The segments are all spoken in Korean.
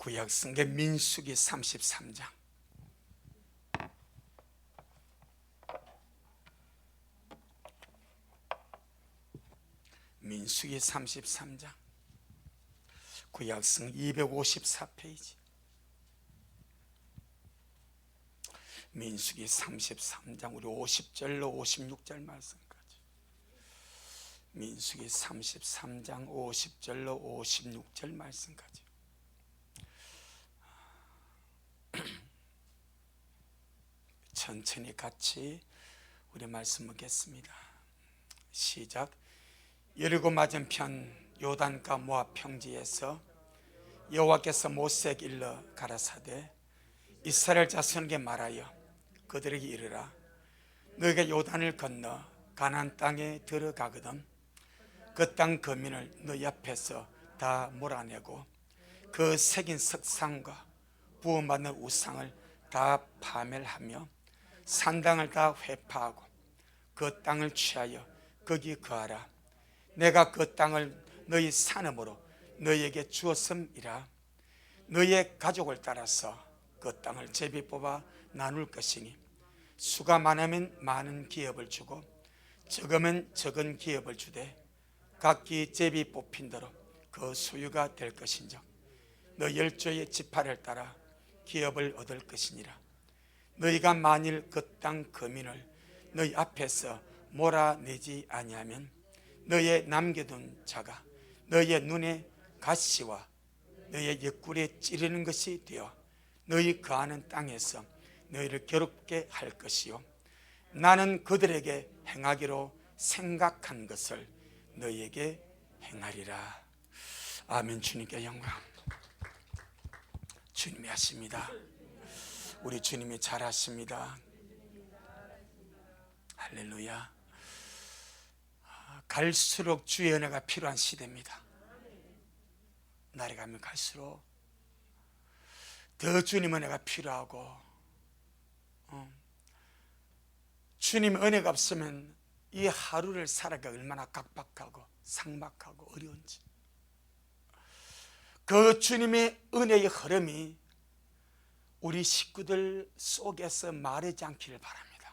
구약성경 민수기 33장. 민수기 33장, 구약성 254페이지. 민수기 33장, 우리 50절로 56절 말씀까지. 민수기 33장 50절로 56절 말씀까지. 천천히 같이 우리 말씀 보겠습니다. 시작. 여리고 맞은편 요단가 모압 평지에서 여호와께서 모세에게 일러 가라사대 이스라엘 자손에게 말하여 그들에게 이르라. 너희가 요단을 건너 가나안 땅에 들어가거든 그 땅 거민을 너희 앞에서 다 몰아내고 그 새긴 석상과 부음받는 우상을 다 파멸하며 산당을 다 회파하고 그 땅을 취하여 거기 거하라. 내가 그 땅을 너희 산업으로 너희에게 주었음이라. 너희의 가족을 따라서 그 땅을 제비 뽑아 나눌 것이니 수가 많으면 많은 기업을 주고 적으면 적은 기업을 주되 각기 제비 뽑힌 대로 그 소유가 될 것인즉 너 열조의 지파를 따라 기업을 얻을 것이니라. 너희가 만일 그 땅 거민을 너희 앞에서 몰아내지 아니하면 너희의 남겨둔 자가 너희의 눈에 가시와 너희의 옆구리에 찌르는 것이 되어 너희 거하는 땅에서 너희를 괴롭게 할 것이요 나는 그들에게 행하기로 생각한 것을 너희에게 행하리라. 아멘. 주님께 영광. 주님이 하십니다. 우리 주님이 잘하십니다. 할렐루야. 갈수록 주의 은혜가 필요한 시대입니다. 날이 가면 갈수록 더 주님 은혜가 필요하고, 주님 은혜가 없으면 이 하루를 살아가기 얼마나 각박하고 삭막하고 어려운지, 그 주님의 은혜의 흐름이 우리 식구들 속에서 마르지 않기를 바랍니다.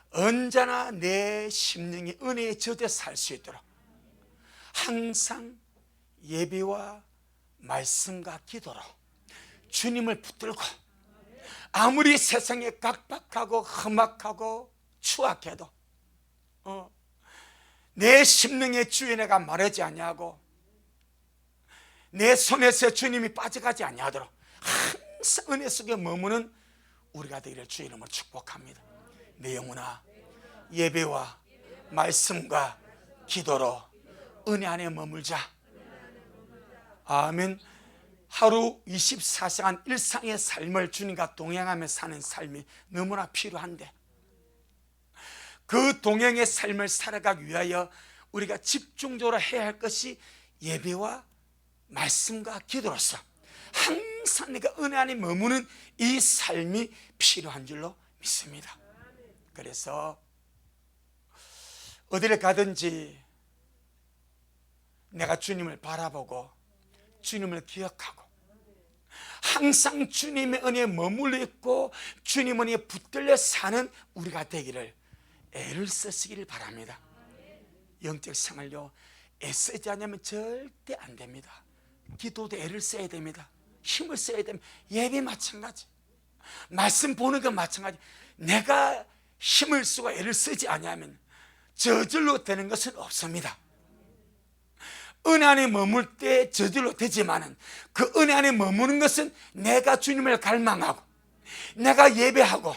언제나 내 심령이 은혜에 젖어 살 수 있도록 항상 예배와 말씀과 기도로 주님을 붙들고, 아무리 세상에 각박하고 험악하고 추악해도 내 심령의 주의 은혜가 마르지 아니하고 내 손에서 주님이 빠져가지 아니하도록 항상 은혜 속에 머무는 우리가 되기를 주의 이름으로 축복합니다. 내 영혼아, 예배와 말씀과 기도로 은혜 안에 머물자. 아멘. 하루 24시간 일상의 삶을 주님과 동행하며 사는 삶이 너무나 필요한데, 그 동행의 삶을 살아가기 위하여 우리가 집중적으로 해야 할 것이 예배와 말씀과 기도로서 항상 내가 은혜 안에 머무는 이 삶이 필요한 줄로 믿습니다. 그래서 어디를 가든지 내가 주님을 바라보고 주님을 기억하고 항상 주님의 은혜에 머물러 있고 주님 은혜에 붙들려 사는 우리가 되기를 애를 쓰시기를 바랍니다. 영적 생활요, 애쓰지 않으면 절대 안 됩니다. 기도도 애를 써야 됩니다. 힘을 써야 됩니다. 예배 마찬가지, 말씀 보는 것 마찬가지. 내가 힘을 쓰고 애를 쓰지 않으면 저절로 되는 것은 없습니다. 은혜 안에 머물 때 저절로 되지만은 그 은혜 안에 머무는 것은 내가 주님을 갈망하고 내가 예배하고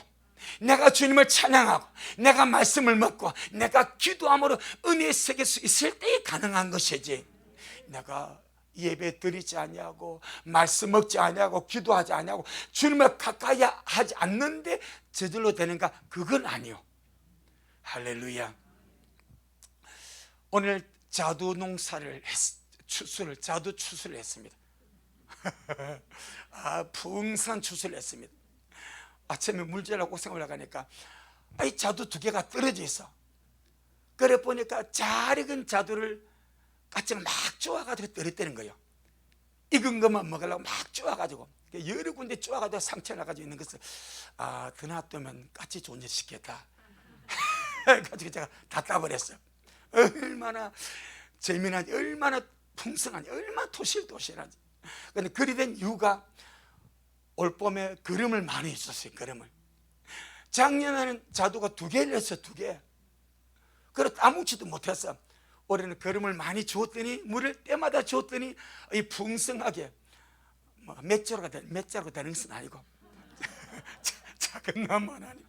내가 주님을 찬양하고 내가 말씀을 먹고 내가 기도함으로 은혜에 새길 수 있을 때 가능한 것이지, 내가 예배 드리지 아니하고 말씀 먹지 아니하고 기도하지 아니하고 주님을 가까이 하지 않는데 저절로 되는가? 그건 아니요. 할렐루야. 오늘 자두 농사를 자두 추수를 했습니다. 풍성한 추수를 했습니다. 아침에 물질하고 고생을 하니까 자두 2개가 떨어져 있어. 그래 보니까 잘 익은 자두를 까치가 막 쪼아가지고 떨어뜨리는 거예요. 익은 것만 먹으려고 막 쪼아가지고 여러 군데 쪼아가지고 상처 나가지고 있는 것을 더 놔두면 같이 존재시켰다 가지고 제가 다 따버렸어요. 얼마나 재미나지, 얼마나 풍성하지, 얼마나 토실토실하지. 근데 그리 된 이유가 올 봄에 걸음을 많이 줬어요. 걸음을. 작년에는 자두가 2개를 했어. 2개. 그래도 아무렇지도 못했어. 올해는 걸음을 많이 줬더니, 물을 때마다 줬더니 이 풍성하게 몇 자루가 되는 것은 아니고 작은 나무만 하니까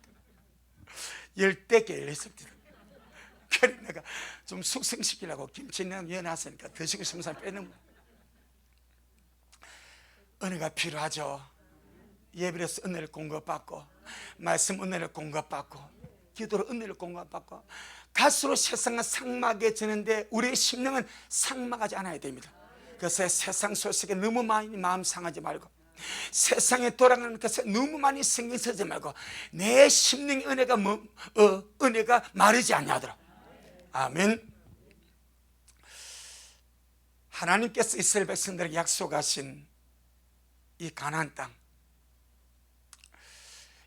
10대 열렸습니다. 그래 내가 좀 숙성시키려고 김치냉 넣어놨으니까 드시고 싶은 사람 빼는 거야. 은혜가 필요하죠. 예배에서 은혜를 공급받고, 말씀 은혜를 공급받고, 기도로 은혜를 공급받고, 갈수록 세상은 삭막해지는데 우리의 심령은 삭막하지 않아야 됩니다. 그래서 세상 소식에 너무 많이 마음 상하지 말고, 세상에 돌아가는 것에 너무 많이 신경 쓰지 말고, 내 심령의 은혜가 마르지 않냐더라. 아멘. 하나님께서 이스라엘 백성들에게 약속하신 이 가나안 땅,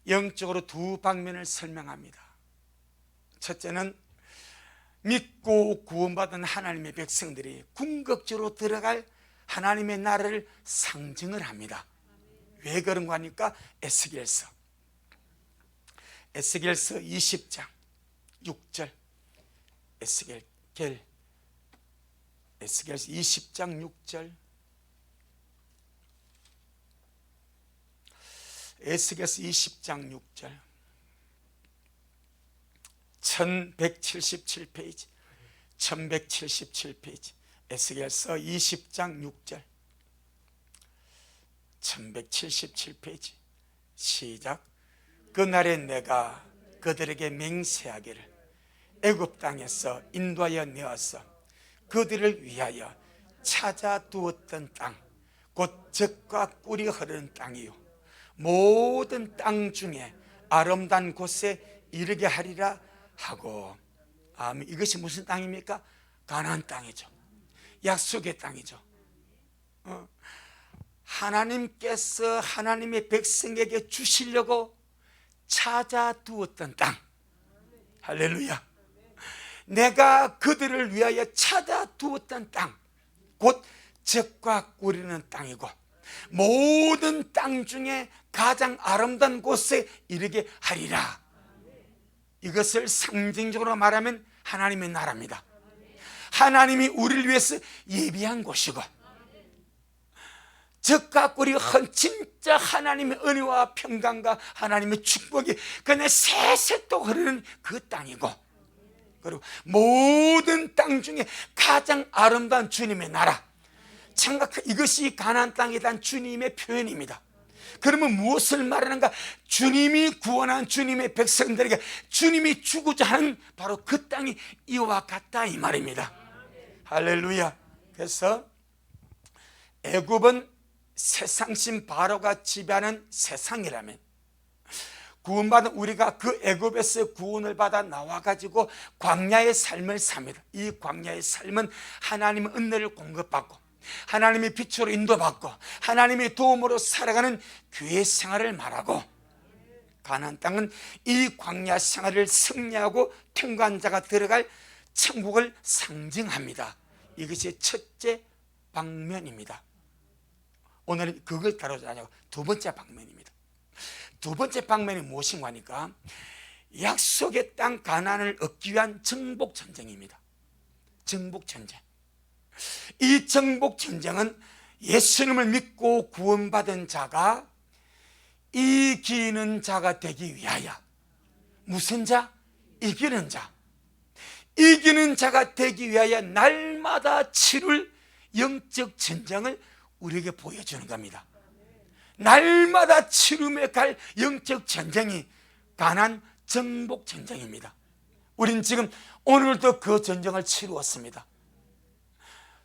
영적으로 2방면을 설명합니다. 첫째는 믿고 구원받은 하나님의 백성들이 궁극적으로 들어갈 하나님의 나라를 상징을 합니다. 왜 그런가 하니까 에스겔서 20장 6절, 에스겔서 20장 6절, 에스겔서 20장 6절, 1177페이지, 1177페이지, 에스겔서 20장 6절, 1177페이지. 시작. 그날에 내가 그들에게 맹세하기를 애굽 땅에서 인도하여 내어서 그들을 위하여 찾아두었던 땅, 곧 젖과 꿀이 흐르는 땅이요 모든 땅 중에 아름다운 곳에 이르게 하리라 하고. 아멘. 이것이 무슨 땅입니까? 가나안 땅이죠. 약속의 땅이죠. 하나님께서 하나님의 백성에게 주시려고 찾아두었던 땅. 할렐루야. 내가 그들을 위하여 찾아두었던 땅, 곧 젖과 꿀이는 땅이고 모든 땅 중에 가장 아름다운 곳에 이르게 하리라. 이것을 상징적으로 말하면 하나님의 나라입니다. 하나님이 우리를 위해서 예비한 곳이고, 젖과 꿀이 진짜 하나님의 은혜와 평강과 하나님의 축복이 그냥 새새또 흐르는 그 땅이고, 그리고 모든 땅 중에 가장 아름다운 주님의 나라, 이것이 가나안 땅이란 주님의 표현입니다. 그러면 무엇을 말하는가? 주님이 구원한 주님의 백성들에게 주님이 주고자 하는 바로 그 땅이 이와 같다 이 말입니다. 할렐루야. 그래서 애굽은 세상신 바로가 지배하는 세상이라면, 구원받은 우리가 그 애굽에서 구원을 받아 나와가지고 광야의 삶을 삽니다. 이 광야의 삶은 하나님의 은혜를 공급받고 하나님의 빛으로 인도받고 하나님의 도움으로 살아가는 교회 생활을 말하고, 가나안 땅은 이 광야 생활을 승리하고 통과한 자가 들어갈 천국을 상징합니다. 이것이 첫째 방면입니다. 오늘은 그걸 다루자고 두 번째 방면입니다. 두 번째 방면이 무엇인가 하니까 약속의 땅 가나안을 얻기 위한 정복전쟁입니다. 정복전쟁. 이 정복전쟁은 예수님을 믿고 구원받은 자가 이기는 자가 되기 위하여, 무슨 자? 이기는 자. 이기는 자가 되기 위하여 날마다 치룰 영적 전쟁을 우리에게 보여주는 겁니다. 날마다 치rum에 갈 영적 전쟁이 가나안 정복 전쟁입니다. 우린 지금 오늘도 그 전쟁을 치루었습니다.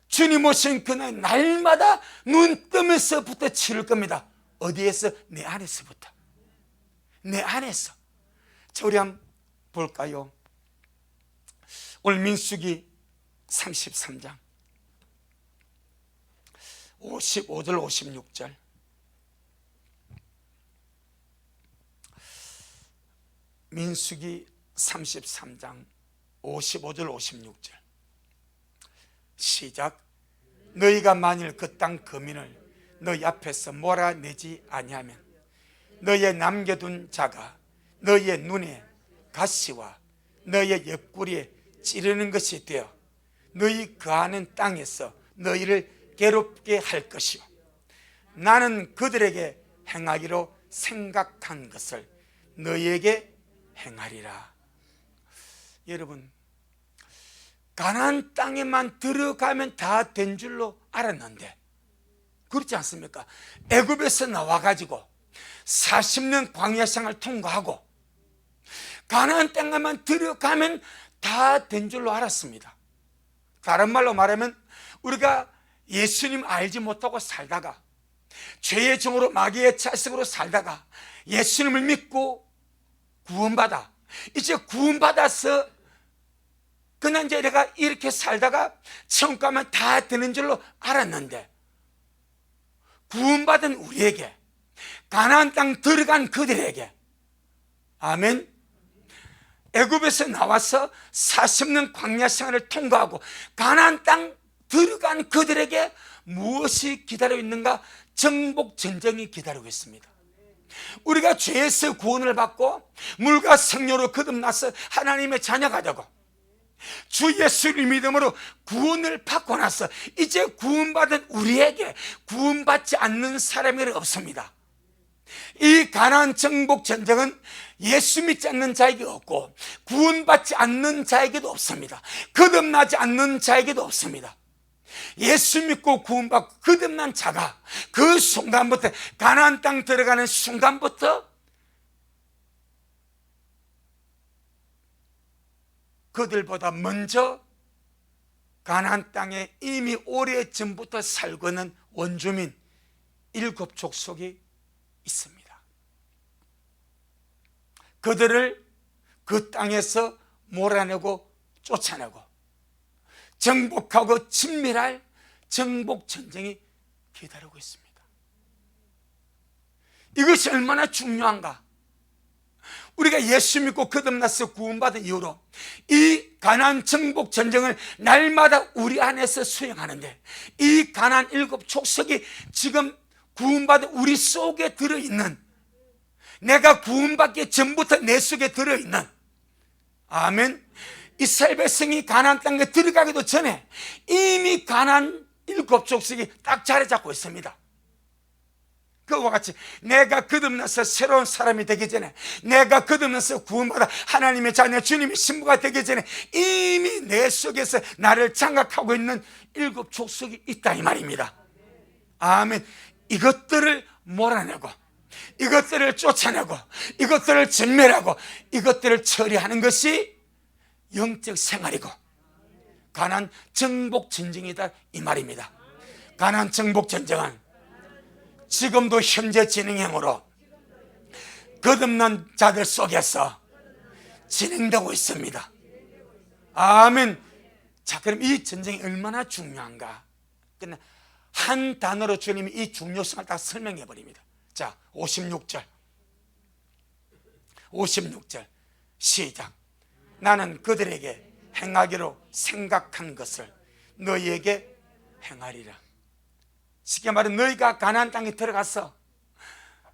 주님 오신 그날 날마다 눈 뜨면서부터 치를 겁니다. 어디에서? 내 안에서부터. 내 안에서. 자, 우리 한번 볼까요? 오늘 민수기 33장 55절 56절. 민수기 33장 55절 56절. 시작. 너희가 만일 그 땅 거민을 너희 앞에서 몰아내지 아니하면 너희의 남겨둔 자가 너희의 눈에 가시와 너희의 옆구리에 찌르는 것이 되어 너희 거하는 땅에서 너희를 괴롭게 할 것이요 나는 그들에게 행하기로 생각한 것을 너희에게 행하리라. 여러분, 가나안 땅에만 들어가면 다 된 줄로 알았는데 그렇지 않습니까? 애굽에서 나와가지고 40년 광야 생활을 통과하고 가나안 땅에만 들어가면 다 된 줄로 알았습니다. 다른 말로 말하면 우리가 예수님 알지 못하고 살다가 죄의 종으로 마귀의 자식으로 살다가 예수님을 믿고 구원받아 이제 구원받아서 그냥 이제 내가 이렇게 살다가 천국 가면 다 되는 줄로 알았는데 구원받은 우리에게 가나안 땅 들어간 그들에게 아멘 애굽에서 나와서 40년 광야 생활을 통과하고 가나안 땅 들어간 그들에게 무엇이 기다리고 있는가? 정복 전쟁이 기다리고 있습니다. 우리가 죄에서 구원을 받고 물과 성령으로 거듭나서 하나님의 자녀가 되고 주 예수를 믿음으로 구원을 받고 나서 이제 구원받은 우리에게 구원받지 않는 사람이 없습니다. 이 가나안 정복 전쟁은 예수 믿지 않는 자에게 없고 구원받지 않는 자에게도 없습니다. 거듭나지 않는 자에게도 없습니다. 예수 믿고 구원받고 거듭난 자가 그 순간부터 가나안 땅 들어가는 순간부터 그들보다 먼저 가나안 땅에 이미 오래전부터 살고 있는 원주민 7족속이 있습니다. 그들을 그 땅에서 몰아내고 쫓아내고 정복하고 진멸할 정복 전쟁이 기다리고 있습니다. 이것이 얼마나 중요한가? 우리가 예수 믿고 거듭나서 구원받은 이후로 이 가나안 정복 전쟁을 날마다 우리 안에서 수행하는데 이 가나안 7족속이 지금 구원받은 우리 속에 들어있는 내가 구원받기 전부터 내 속에 들어있는 아멘 이스라엘 백성이 가나안 땅에 들어가기도 전에 이미 가나안 7족속이 딱 자리 잡고 있습니다. 그와 같이 내가 거듭나서 새로운 사람이 되기 전에 내가 거듭나서 구원받아 하나님의 자녀 주님의 신부가 되기 전에 이미 내 속에서 나를 장악하고 있는 7족속이 있다 이 말입니다. 아멘. 이것들을 몰아내고 이것들을 쫓아내고 이것들을 전멸하고 이것들을 처리하는 것이 영적 생활이고 가나안 정복 전쟁이다 이 말입니다. 가나안 정복 전쟁은 지금도 현재 진행형으로 거듭난 자들 속에서 진행되고 있습니다. 아멘. 자, 그럼 이 전쟁이 얼마나 중요한가? 근데 한 단어로 주님이 이 중요성을 다 설명해 버립니다. 자, 56절 시작. 나는 그들에게 행하기로 생각한 것을 너희에게 행하리라. 쉽게 말해 너희가 가나안 땅에 들어가서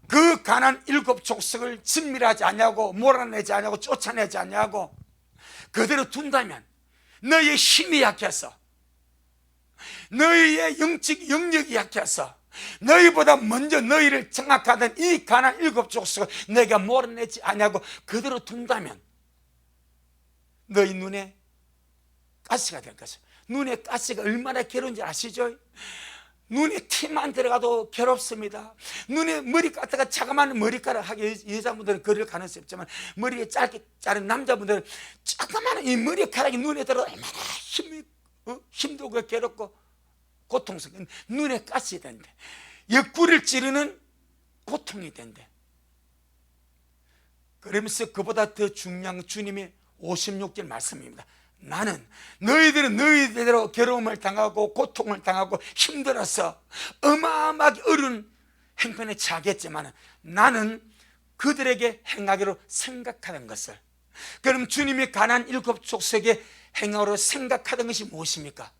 그 가나안 7족속을 진멸하지 않냐고 몰아내지 않냐고 쫓아내지 않냐고 그대로 둔다면 너희의 힘이 약해서 너희의 영적 영역이 약해서 너희보다 먼저 너희를 장악하던 이 가나안 7족속을 너희가 몰아내지 않냐고 그대로 둔다면 너희 눈에 가시가 될 것이에요. 눈에 가시가 얼마나 괴로운지 아시죠? 눈에 티만 들어가도 괴롭습니다. 눈에 머리 갖다가 자그마한 머리카락 하게 여자분들은 그럴 가능성이 없지만 머리에 짧게 자른 남자분들은 자그마한 이 머리카락이 눈에 들어가 얼마나 힘들고 괴롭고 고통스러운 눈에 가시 된대. 옆구리를 찌르는 고통이 된대. 그러면서 그보다 더 중요한 주님의 56절 말씀입니다. 나는 너희들은 너희대로 괴로움을 당하고 고통을 당하고 힘들어서 어마어마하게 어려운 행편에 처하겠지만 나는 그들에게 행하기로 생각하는 것을, 그럼 주님이 가나안 7족속에게 행하기로 생각하던 것이 무엇입니까?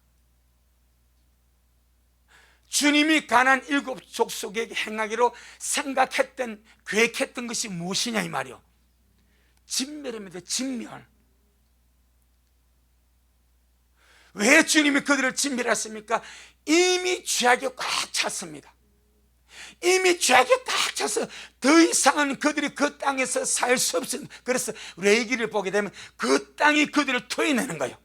주님이 가나안 7족속에게 행하기로 생각했던, 계획했던 것이 무엇이냐 이 말이요. 진멸입니다. 진멸. 왜 주님이 그들을 진멸했습니까? 이미 죄악이 꽉 찼습니다. 이미 죄악이 꽉 차서 더 이상은 그들이 그 땅에서 살 수 없습니다. 그래서 레위기를 보게 되면 그 땅이 그들을 토해내는 거예요.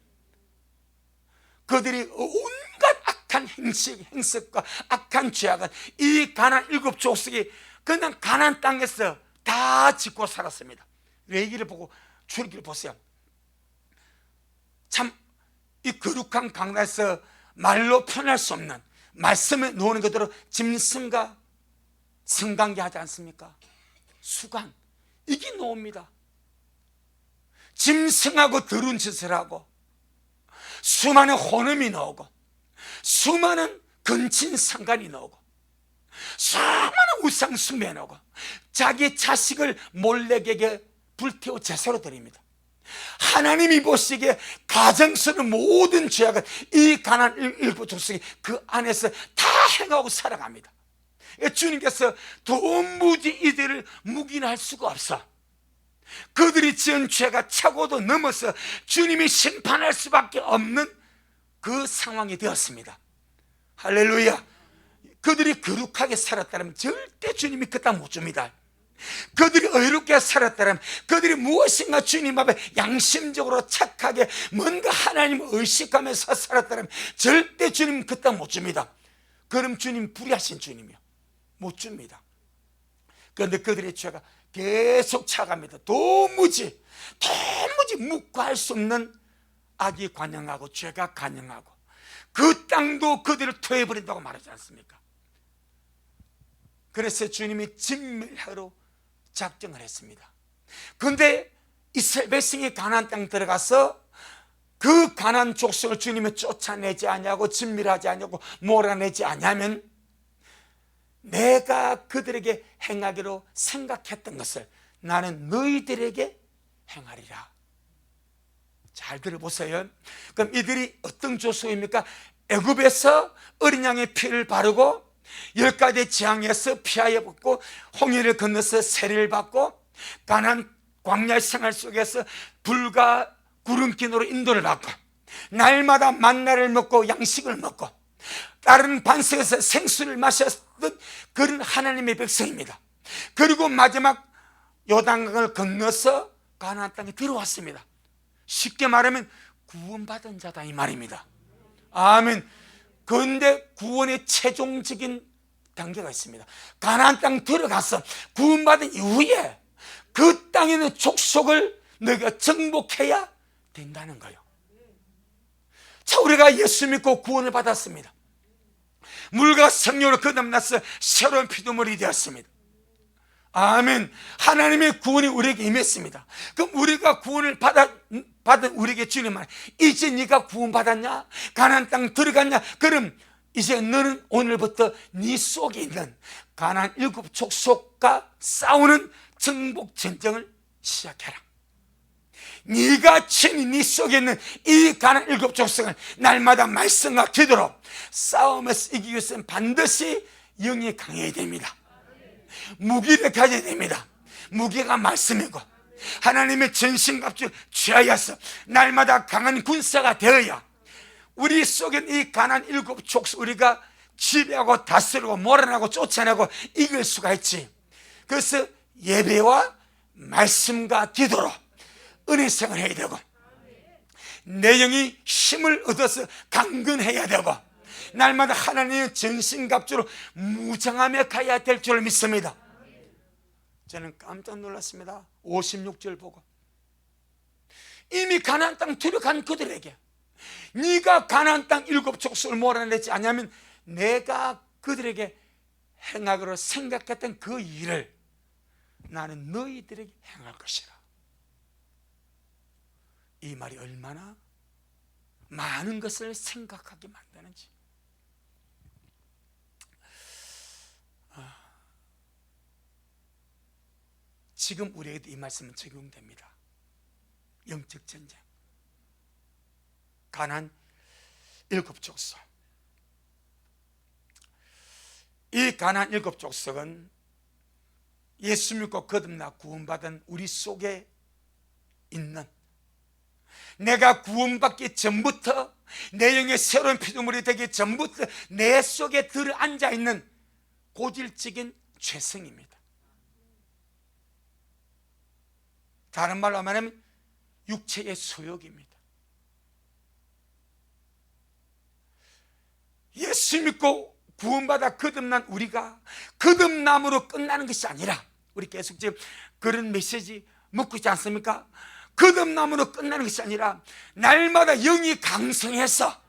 그들이 온갖 악한 행색과 악한 죄악은 이 가나안 7족속이 그냥 가나안 땅에서 다 짓고 살았습니다. 레위기를 보고 출애굽기를 보세요. 참 이 거룩한 강단에서 말로 표현할 수 없는, 말씀에 놓는 그대로 짐승과 성관계 하지 않습니까? 수간, 이게 놓습니다. 짐승하고 더러운 짓을 하고 수많은 혼음이 나오고 수많은 근친 상간이 나오고 수많은 우상 숭배 나오고 자기 자식을 몰래에게 불태워 제사로 드립니다. 하나님이 보시기에 가정스러운 모든 죄악은 이 가나안 7족속이 그 안에서 다 행하고 살아갑니다. 주님께서 도무지 이들을 묵인할 수가 없어. 그들이 지은 죄가 차고도 넘어서 주님이 심판할 수밖에 없는 그 상황이 되었습니다. 할렐루야. 그들이 거룩하게 살았다면 절대 주님이 그 땅 못 줍니다. 그들이 의롭게 살았다면, 그들이 무엇인가 주님 앞에 양심적으로 착하게 뭔가 하나님을 의식하면서 살았다면 절대 주님 그 땅 못 줍니다. 그럼 주님 불의하신 주님이요, 못 줍니다. 그런데 그들의 죄가 계속 차갑니다. 도무지 묵과할 수 없는 악이 관영하고 죄가 관영하고 그 땅도 그들을 토해버린다고 말하지 않습니까? 그래서 주님이 진멸하러 작정을 했습니다. 그런데 이스라엘 백성이 가나안 땅 들어가서 그 가나안 족속을 주님이 쫓아내지 아니하고 진멸하지 아니하고 몰아내지 아니하면 내가 그들에게 행하기로 생각했던 것을 나는 너희들에게 행하리라. 잘 들어보세요. 그럼 이들이 어떤 족속입니까? 애굽에서 어린 양의 피를 바르고 10가지 재앙에서 피하여 벗고 홍해를 건너서 세례를 받고 가나안 광야 생활 속에서 불과 구름기노로 인도를 받고 날마다 만나를 먹고 양식을 먹고 다른 반석에서 생수를 마셨던 그런 하나님의 백성입니다. 그리고 마지막 요단강을 건너서 가나안 땅에 들어왔습니다. 쉽게 말하면 구원받은 자다 이 말입니다. 아멘. 그런데 구원의 최종적인 단계가 있습니다. 가나안 땅 들어가서 구원받은 이후에 그 땅에 있는 족속을 너희가 정복해야 된다는 거예요. 자, 우리가 예수 믿고 구원을 받았습니다. 물과 성령으로 거듭나서 새로운 피조물이 되었습니다. 아멘. 하나님의 구원이 우리에게 임했습니다. 그럼 우리가 구원을 받은 우리에게 주님 말, 이제 네가 구원받았냐? 가나안 땅 들어갔냐? 그럼 이제 너는 오늘부터 네 속에 있는 가나안 7족속과 싸우는 정복 전쟁을 시작해라. 네가 친히 네 속에 있는 이 가나안 7족속을 날마다 말씀과 기도로 싸움에서 이기기 위해서는 반드시 영이 강해야 됩니다. 무기를 가져야 됩니다. 무기가 말씀이고 하나님의 전신갑주를 취하여서 날마다 강한 군사가 되어야 우리 속에 이 가나안 7족속 우리가 지배하고 다스리고 몰아내고 쫓아내고 이길 수가 있지. 그래서 예배와 말씀과 기도로 은혜생을 해야 되고 내 영이 힘을 얻어서 강건해야 되고 날마다 하나님의 전신갑주로 무장하며 가야 될 줄 믿습니다. 저는 깜짝 놀랐습니다. 56절 보고 이미 가나안 땅 들어간 그들에게 네가 가나안 땅 7족속을 몰아내지 않으면 내가 그들에게 행하기로 생각했던 그 일을 나는 너희들에게 행할 것이라. 이 말이 얼마나 많은 것을 생각하게 만드는지. 지금 우리에게도 이 말씀은 적용됩니다. 영적 전쟁. 가나안 7족속. 이 가나안 7족속은 예수 믿고 거듭나 구원받은 우리 속에 있는, 내가 구원받기 전부터, 내 영의 새로운 피조물이 되기 전부터 내 속에 들어앉아 있는 고질적인 죄성입니다. 다른 말로 말하면 육체의 소욕입니다. 예수 믿고 구원받아 거듭난 우리가 거듭남으로 끝나는 것이 아니라, 우리 계속 지금 그런 메시지 묻고 있지 않습니까? 거듭남으로 끝나는 것이 아니라 날마다 영이 강성해서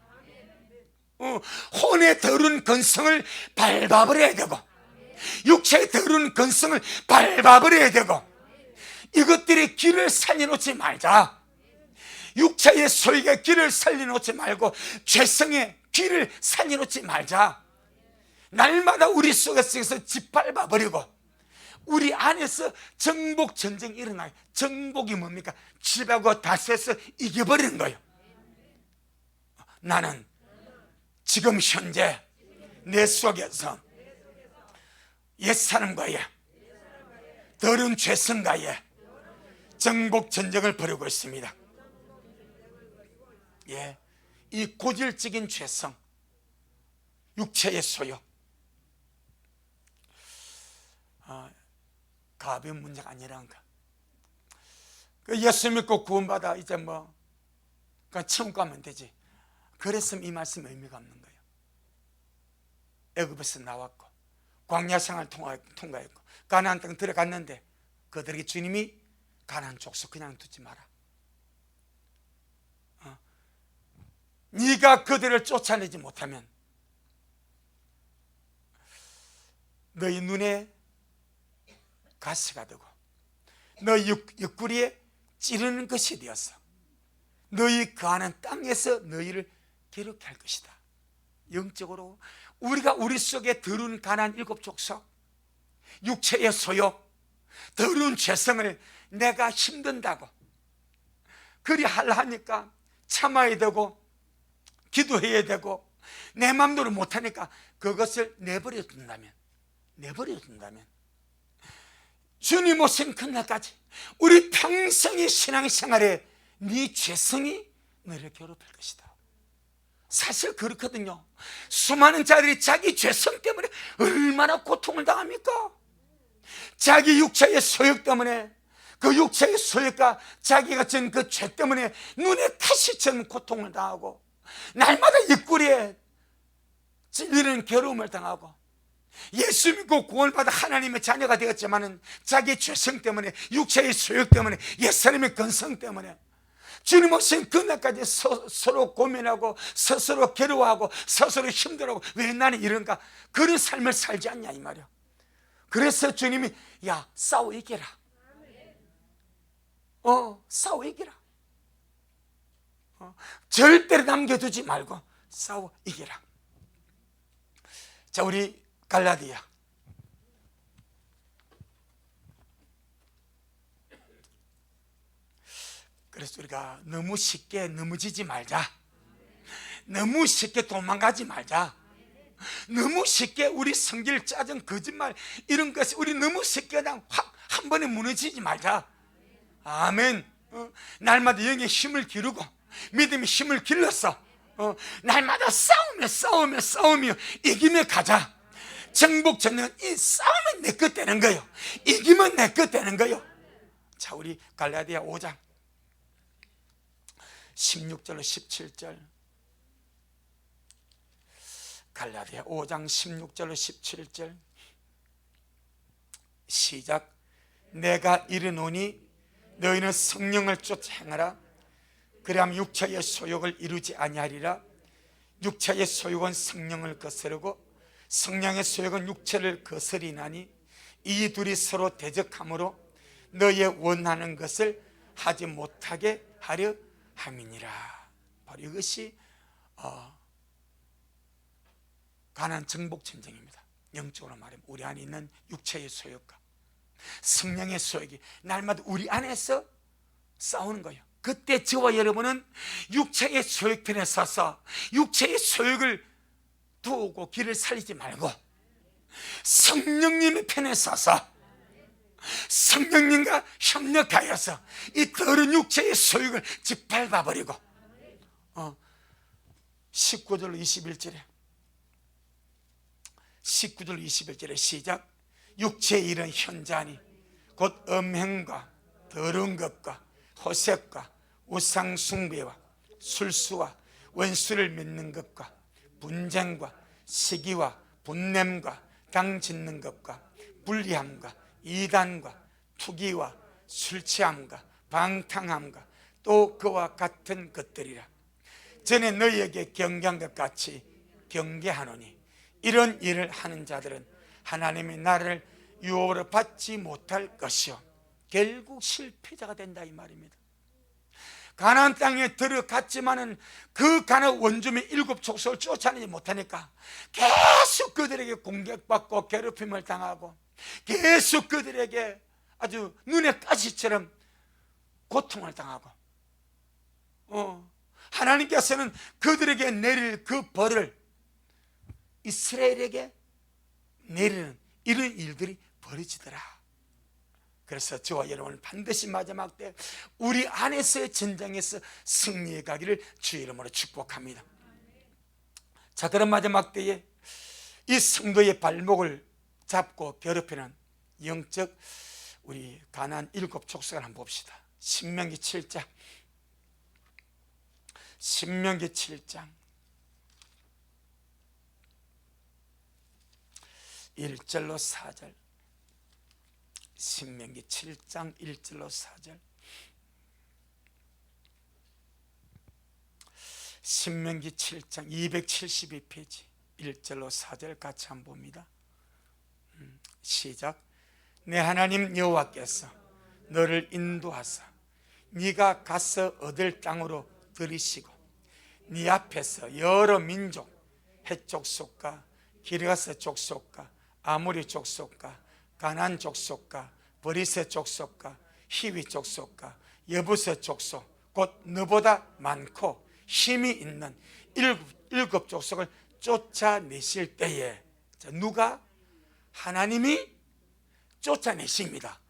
혼의 더러운 근성을 밟아버려야 되고, 육체의 더러운 근성을 밟아버려야 되고, 이것들이 길을 살려놓지 말자. 육체의 소유의 길을 살려놓지 말고 죄성의 길을 살려놓지 말자. 날마다 우리 속에서 짓밟아버리고 우리 안에서 정복 전쟁이 일어나요. 정복이 뭡니까? 지배하고 다스려서 이겨버리는 거예요. 나는 지금 현재 내 속에서 옛사람과의 더러운 죄성과의 정복 전쟁을 벌이고 있습니다. 예, 이 고질적인 죄성, 육체의 소욕, 가벼운 문제가 아니란가. 그 예수 믿고 구원받아 이제 뭐 그냥 천국 가면 되지. 그랬으면 이 말씀 의미가 없는 거예요. 애굽에서 나왔고 광야 생활 통과했고 가나안 땅 들어갔는데 그들에게 주님이 가나안 족속 그냥 두지 마라. 네가 그들을 쫓아내지 못하면 너희 눈에 가시가 되고 너희 옆구리에 찌르는 것이 되어서 너희 거하는 땅에서 너희를 괴롭게 할 것이다. 영적으로 우리가 우리 속에 더러운 가나안 7족속, 육체의 소욕, 더러운 죄성을 내가 힘든다고 그리 하려니까 참아야 되고 기도해야 되고 내 마음대로 못하니까 그것을 내버려 둔다면 주님 오신 그날까지 우리 평생의 신앙생활에 네 죄성이 너를 괴롭힐 것이다. 사실 그렇거든요. 수많은 자들이 자기 죄성 때문에 얼마나 고통을 당합니까? 자기 육체의 소욕 때문에, 그 육체의 소욕과 자기가 진 그 죄 때문에 눈에 타시처럼 고통을 당하고 날마다 입구리에 찔리는 괴로움을 당하고 예수 믿고 구원받아 하나님의 자녀가 되었지만은 자기 죄성 때문에, 육체의 소욕 때문에, 옛사람의 근성 때문에 주님 오신 그날까지 서로 고민하고 스스로 괴로워하고 스스로 힘들어하고 왜 나는 이런가, 그런 삶을 살지 않냐 이 말이야. 그래서 주님이 야 싸워 이겨라. 싸워 이겨라. 절대로 남겨두지 말고 싸워 이겨라. 자, 우리 갈라디아 그래서 우리가 너무 쉽게 넘어지지 말자. 너무 쉽게 도망가지 말자. 너무 쉽게 우리 성질, 짜증, 거짓말 이런 것이 우리 너무 쉽게 그냥 확 한 번에 무너지지 말자. 아멘. 날마다 영의 힘을 기르고 믿음의 힘을 길러서 날마다 싸우며 이기며 가자. 정복 전쟁은 이 싸우면 내 것 되는 거예요. 이기면 내 것 되는 거예요. 자, 우리 갈라디아 5장 16절로 17절. 갈라디아 5장 16절로 17절 시작. 내가 이르노니 너희는 성령을 쫓아 행하라. 그리하면 육체의 소욕을 이루지 아니하리라. 육체의 소욕은 성령을 거스르고 성령의 소욕은 육체를 거스리나니 이 둘이 서로 대적함으로 너희의 원하는 것을 하지 못하게 하려 함이니라. 바로 이것이 가나안 정복 전쟁입니다. 영적으로 말하면 우리 안에 있는 육체의 소욕과 성령의 소욕이 날마다 우리 안에서 싸우는 거예요. 그때 저와 여러분은 육체의 소욕 편에 서서 육체의 소욕을 두고 길을 살리지 말고 성령님의 편에 서서 성령님과 협력하여서 이 더러운 육체의 소욕을 짓밟아 버리고 19절 21절에 시작. 육체의 일은 현자니 곧 음행과 더러운 것과 호색과 우상 숭배와 술수와 원수를 맺는 것과 분쟁과 시기와 분냄과 당 짓는 것과 불리함과 이단과 투기와 술 취함과 방탕함과 또 그와 같은 것들이라. 전에 너희에게 경계한 것 같이 경계하노니 이런 일을 하는 자들은 하나님의 나라를 유업으로 받지 못할 것이요 결국 실패자가 된다 이 말입니다. 가나안 땅에 들어갔지만은 그 가나안 원주민 7 족속을 쫓아내지 못하니까 계속 그들에게 공격받고 괴롭힘을 당하고 계속 그들에게 아주 눈의 가시처럼 고통을 당하고 하나님께서는 그들에게 내릴 그 벌을 이스라엘에게 내리는 이런 일들이 벌어지더라. 그래서 저와 여러분은 반드시 마지막 때 우리 안에서의 전쟁에서 승리해 가기를 주의 이름으로 축복합니다. 자, 그런 마지막 때에 이 성도의 발목을 잡고 괴롭히는 영적 우리 가나안 7 족속을 한번 봅시다. 신명기 7장 1절로 4절. 신명기 7장 1절로 4절. 신명기 7장 272페이지 1절로 4절 같이 한번 봅니다. 시작. 내 하나님 여호와께서 너를 인도하사 네가 가서 얻을 땅으로 들이시고 네 앞에서 여러 민족 헷 족속과 기르가스 족속과 아모리 족속과 가나안 족속과 브리스 족속과 히위 족속과 여부스 족속 곧 너보다 많고 힘이 있는 7 족속을 쫓아내실 때에 누가? 하나님이 쫓아내십니다.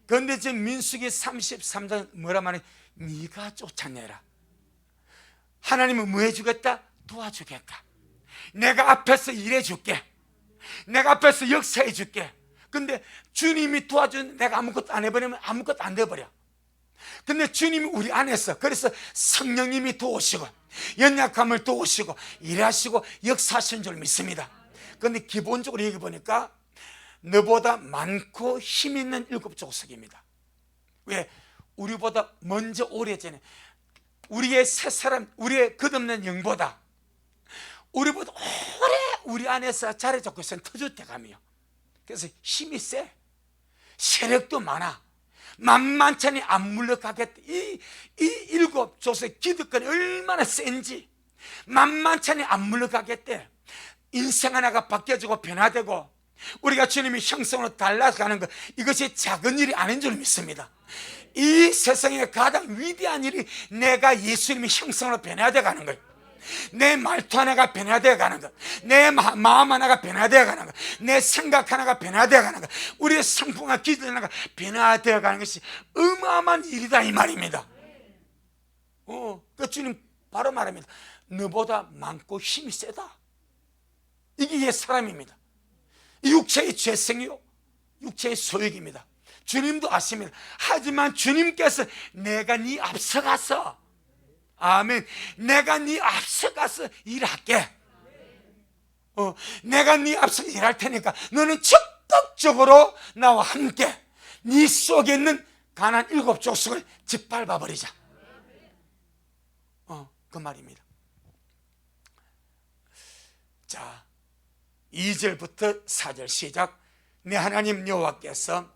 그런데 지금 민수기 33장 뭐라 말해? 네가 쫓아내라. 하나님은 뭐 해주겠다? 도와주겠다. 내가 앞에서 일해줄게. 내가 앞에서 역사해줄게. 근데 주님이 도와준 내가 아무것도 안 해버리면 아무것도 안 돼버려. 근데 주님이 우리 안에서, 그래서 성령님이 도우시고 연약함을 도우시고 일하시고 역사하신 줄 믿습니다. 그런데 기본적으로 여기 보니까 너보다 많고 힘 있는 7 족속입니다. 왜? 우리보다 먼저 오래전에 우리의 새 사람, 우리의 끝없는 영보다 우리보다 오래 우리 안에서 자리 잡고 있는 터줏대감이요. 그래서 힘이 세, 세력도 많아, 만만찮이 안 물러가겠다. 이 7 족속의 기득권이 얼마나 센지 만만찮이 안 물러가겠대. 인생 하나가 바뀌어지고 변화되고 우리가 주님의 형성으로 달라가는 것, 이것이 작은 일이 아닌 줄 믿습니다. 이 세상에 가장 위대한 일이 내가 예수님의 형성으로 변화되어 가는 거예요. 내 말투 하나가 변화되어 가는 것, 내 마음 하나가 변화되어 가는 것, 내 생각 하나가 변화되어 가는 것, 우리의 성품과 기도 하나가 변화되어 가는 것이 어마어마한 일이다 이 말입니다. 그 주님 바로 말합니다. 너보다 많고 힘이 세다. 이게 옛 사람입니다. 육체의 죄성이요, 육체의 소욕입니다. 주님도 아십니다. 하지만 주님께서 내가 네 앞서가서, 아멘, 내가 네 앞서가서 일할게. 내가 네 앞서 일할 테니까 너는 적극적으로 나와 함께 네 속에 있는 가나안 7 족속을 짓밟아 버리자. 그 말입니다. 자, 2절부터 4절 시작. 내 하나님 여호와께서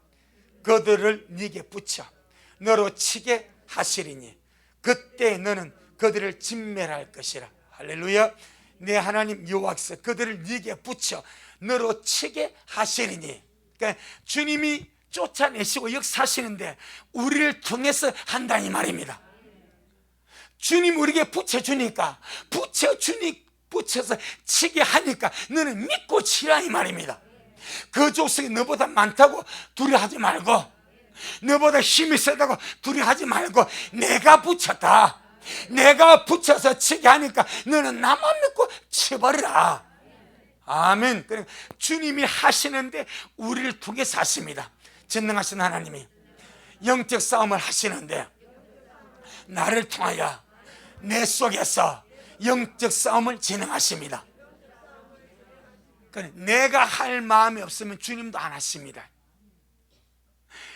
그들을 네게 붙여 너로 치게 하시리니 그때 너는 그들을 진멸할 것이라. 할렐루야. 내 하나님 여호와께서 그들을 네게 붙여 너로 치게 하시리니. 그러니까 주님이 쫓아내시고 역사하시는데 우리를 통해서 한다 이 말입니다. 주님 우리에게 붙여주니까, 붙여서 치게 하니까 너는 믿고 치라 이 말입니다. 그 족속이 너보다 많다고 두려워하지 말고, 너보다 힘이 세다고 두려워하지 말고, 내가 붙였다, 내가 붙여서 치게 하니까 너는 나만 믿고 치버리라. 아멘. 그러니까 주님이 하시는데 우리를 통해서 하십니다. 전능하신 하나님이 영적 싸움을 하시는데 나를 통하여 내 속에서 영적 싸움을 진행하십니다. 그러니까 내가 할 마음이 없으면 주님도 안 하십니다.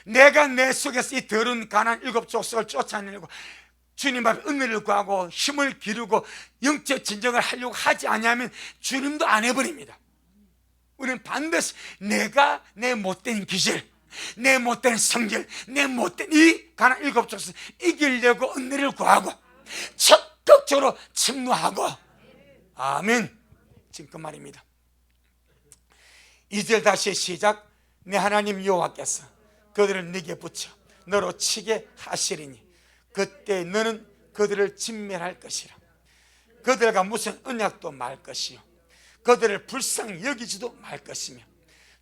내가 내 속에서 이 더러운 가난 7 족속을 쫓아내고 주님 앞에 은혜를 구하고 힘을 기르고 영적 진정을 하려고 하지 않으면 주님도 안 해버립니다. 우리는 반드시 내가 내 못된 기질, 내 못된 성질, 내 못된 이 가난 7 족속을 이기려고 은혜를 구하고 적극적으로 침노하고. 아멘. 지금 그 말입니다. 2절 다시 시작. 내 하나님 여호와께서 그들을 네게 붙여 너로 치게 하시리니 그때 너는 그들을 진멸할 것이라. 그들과 무슨 언약도 말 것이요 그들을 불쌍히 여기지도 말 것이며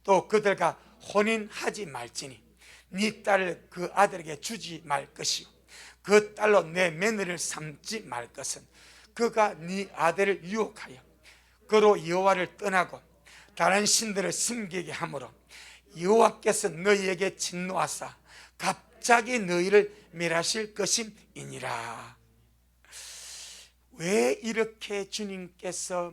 또 그들과 혼인하지 말지니 네 딸을 그 아들에게 주지 말 것이요 그 딸로 내 며느리를 삼지 말 것은 그가 네 아들을 유혹하여 그로 여호와를 떠나고 다른 신들을 섬기게 하므로 여호와께서 너희에게 진노하사 갑자기 너희를 멸하실 것임이니라. 왜 이렇게 주님께서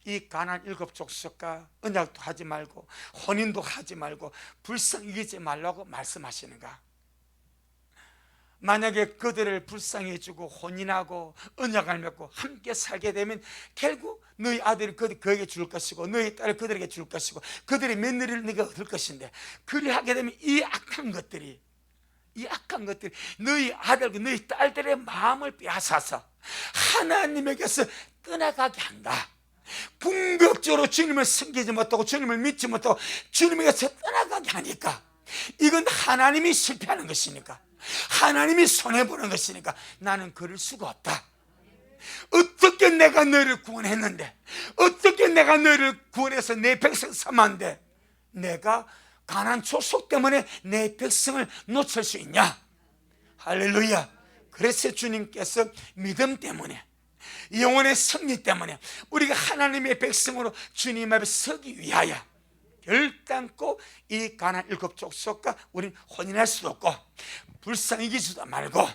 이 가난 7 족속과 언약도 하지 말고 혼인도 하지 말고 불쌍히 여기지 말라고 말씀하시는가? 만약에 그들을 불쌍히 해주고 혼인하고 언약을 맺고 함께 살게 되면 결국 너희 아들을 그에게 줄 것이고 너희 딸을 그들에게 줄 것이고 그들의 며느리를 네가 얻을 것인데, 그리 하게 되면 이 악한 것들이 너희 아들과 너희 딸들의 마음을 빼앗아서 하나님에게서 떠나가게 한다. 궁극적으로 주님을 섬기지 못하고 주님을 믿지 못하고 주님에게서 떠나가게 하니까 이건 하나님이 실패하는 것이니까, 하나님이 손해보는 것이니까 나는 그럴 수가 없다. 어떻게 내가 너를 구원했는데, 어떻게 내가 너를 구원해서 내 백성 삼았는데 내가 가난 족속 때문에 내 백성을 놓칠 수 있냐? 할렐루야. 그래서 주님께서 믿음 때문에, 영혼의 승리 때문에 우리가 하나님의 백성으로 주님 앞에 서기 위하여 결단코 이 가난 7 족속과 우리는 혼인할 수도 없고 불쌍히 여기지도 말고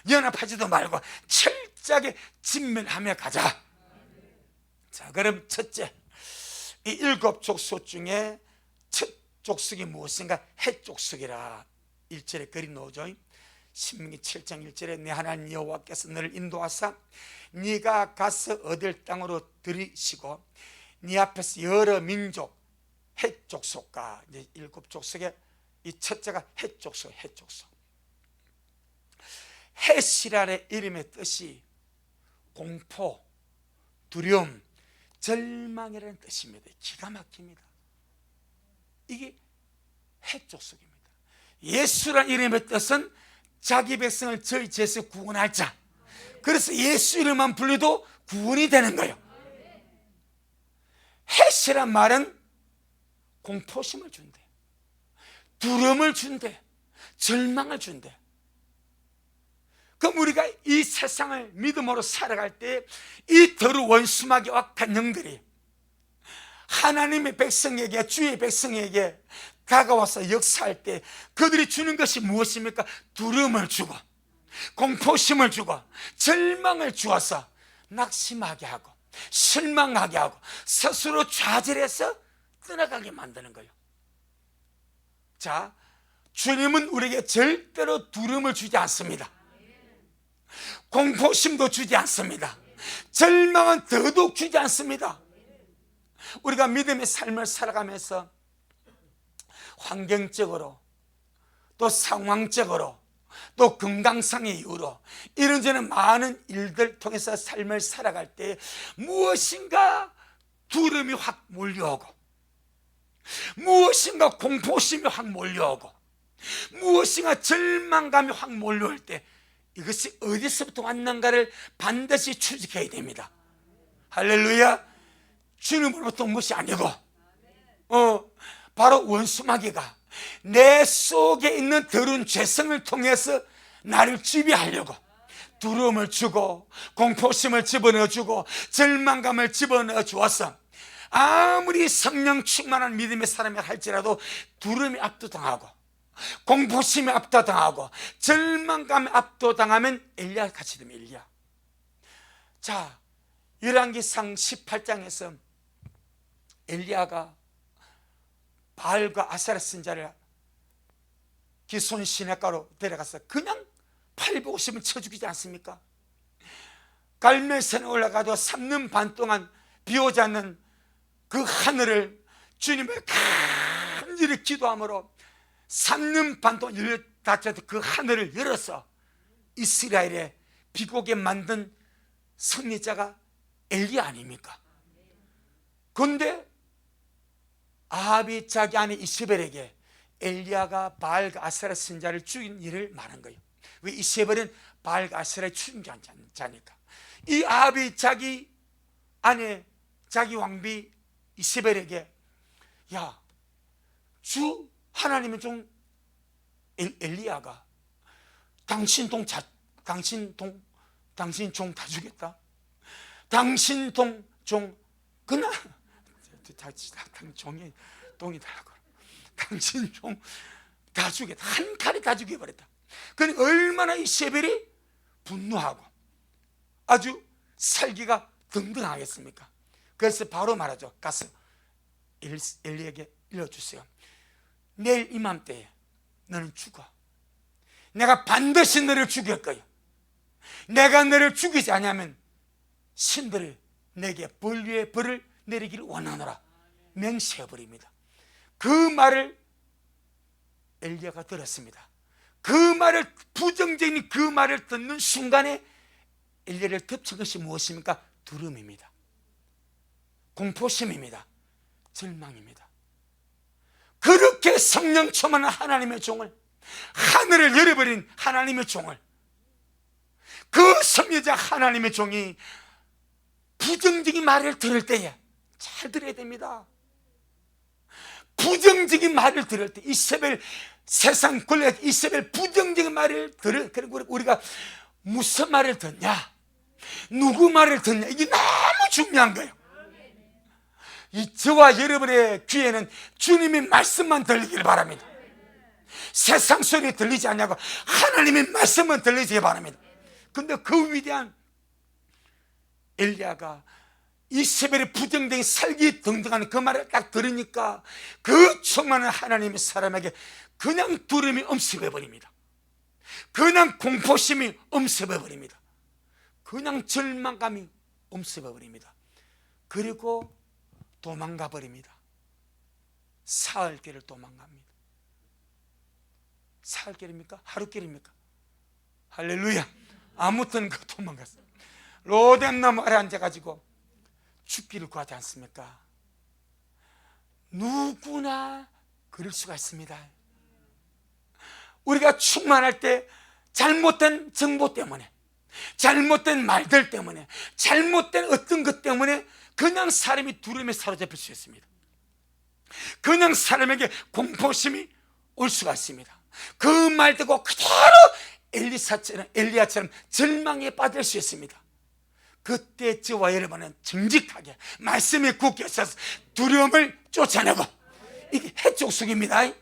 연합하지도 말고 철저하게 진멸하며 가자. 자, 그럼 첫째, 이 7 족속 중에 첫 족속이 무엇인가? 헷 족속이라 1절에 글이 나오죠. 신명기 7장 1절에 내 하나님 여호와께서 너를 인도하사 네가 가서 얻을 땅으로 들이시고 네 앞에서 여러 민족 헷 족속과 이제 7 족속의 이 첫째가 헷 족속. 헷이라는 이름의 뜻이 공포, 두려움, 절망이라는 뜻입니다. 기가 막힙니다. 이게 헷 족속입니다. 예수라는 이름의 뜻은 자기 백성을 저희 죄에서 구원할 자. 그래서 예수 이름만 불러도 구원이 되는 거예요. 헷이란 말은 공포심을 준대, 두려움을 준대, 절망을 준대. 그럼 우리가 이 세상을 믿음으로 살아갈 때 이 더러운 원수마귀 악한 영들이 하나님의 백성에게, 주의 백성에게 다가와서 역사할 때 그들이 주는 것이 무엇입니까? 두려움을 주고 공포심을 주고 절망을 주어서 낙심하게 하고 실망하게 하고 스스로 좌절해서 떠나가게 만드는 거예요. 자, 주님은 우리에게 절대로 두려움을 주지 않습니다. 공포심도 주지 않습니다. 절망은 더더욱 주지 않습니다. 우리가 믿음의 삶을 살아가면서 환경적으로 또 상황적으로 또 건강상의 이유로 이런저런 많은 일들 통해서 삶을 살아갈 때 무엇인가 두려움이 확 몰려오고, 무엇인가 공포심이 확 몰려오고, 무엇인가 절망감이 확 몰려올 때 이것이 어디서부터 왔는가를 반드시 추적해야 됩니다. 할렐루야. 주님으로부터 온 것이 아니고 바로 원수마귀가 내 속에 있는 더러운 죄성을 통해서 나를 지배하려고 두려움을 주고 공포심을 집어넣어 주고 절망감을 집어넣어 주어서 아무리 성령 충만한 믿음의 사람이 할지라도 두려움이 압도당하고 공포심에 압도당하고 절망감에 압도당하면 엘리야 같이 되면 엘리야. 자, 열왕기상 18장에서 엘리야가 바알과 아세라 선지자를 기손 시냇가로 데려가서 그냥 850을 쳐 죽이지 않습니까? 갈멜산에 올라가도 3년 반 동안 비 오지 않는 그 하늘을 주님을 간절히 기도함으로 3년 반 동안 열려 닫혀도 그 하늘을 열어서 이스라엘의 비고게 만든 승리자가 엘리야 아닙니까? 그런데 아합이 자기 아내 이세벨에게 엘리야가 바알과 아세라 선지자를 죽인 일을 말한 거예요. 왜? 이세벨은 바알과 아세라를 죽인 자니까. 이 아합이 자기 아내, 자기 왕비 이세벨에게 야, 주 하나님의 종 엘리야가 당신 종 다 죽였다. 당신 종 그날 종이 똥이 달라고 당신 종 다 죽였다. 한 칼에 다 죽여버렸다. 그러니 얼마나 이세벨이 분노하고 아주 살기가 등등하겠습니까? 그래서 바로 말하죠. 가서 엘리에게 일러주세요. 내일 이맘때에 너는 죽어. 내가 반드시 너를 죽일 거야. 내가 너를 죽이지 않으면 신들이 내게 벌 위에 벌을 내리기를 원하노라 맹세해버립니다. 그 말을 엘리야가 들었습니다. 그 말을, 부정적인 그 말을 듣는 순간에 엘리야를 덮친 것이 무엇입니까? 두려움입니다. 공포심입니다. 절망입니다. 그렇게 성령 충만한 하나님의 종을, 하늘을 열어버린 하나님의 종을, 그 성리자 하나님의 종이 부정적인 말을 들을 때에 잘 들어야 됩니다. 부정적인 말을 들을 때 이세벨, 세상 권리 이세벨 부정적인 말을 들을, 그리고 우리가 무슨 말을 듣냐, 누구 말을 듣냐, 이게 너무 중요한 거예요. 이 저와 여러분의 귀에는 주님의 말씀만 들리길 바랍니다. 세상 소리 들리지 않냐고 하나님의 말씀만 들리지 바랍니다. 근데 그 위대한 엘리야가 이세벨의 부정적인 살기 등등하는 그 말을 딱 들으니까 그 충만한 하나님의 사람에게 그냥 두려움이 엄습해버립니다. 그냥 공포심이 엄습해버립니다. 그냥 절망감이 엄습해버립니다. 그리고 도망가 버립니다. 사흘길을 도망갑니다. 사흘길입니까? 하루길입니까? 할렐루야. 아무튼 그 도망갔어요. 로뎀나무 아래 앉아가지고 죽기를 구하지 않습니까? 누구나 그럴 수가 있습니다. 우리가 충만할 때 잘못된 정보 때문에, 잘못된 말들 때문에, 잘못된 어떤 것 때문에 그냥 사람이 두려움에 사로잡힐 수 있습니다. 그냥 사람에게 공포심이 올 수가 있습니다. 그 말 듣고 그대로 엘리야처럼 절망에 빠질 수 있습니다. 그때 저와 여러분은 정직하게 말씀에 굳게 있어서 두려움을 쫓아내고, 이게 해족숙입니다.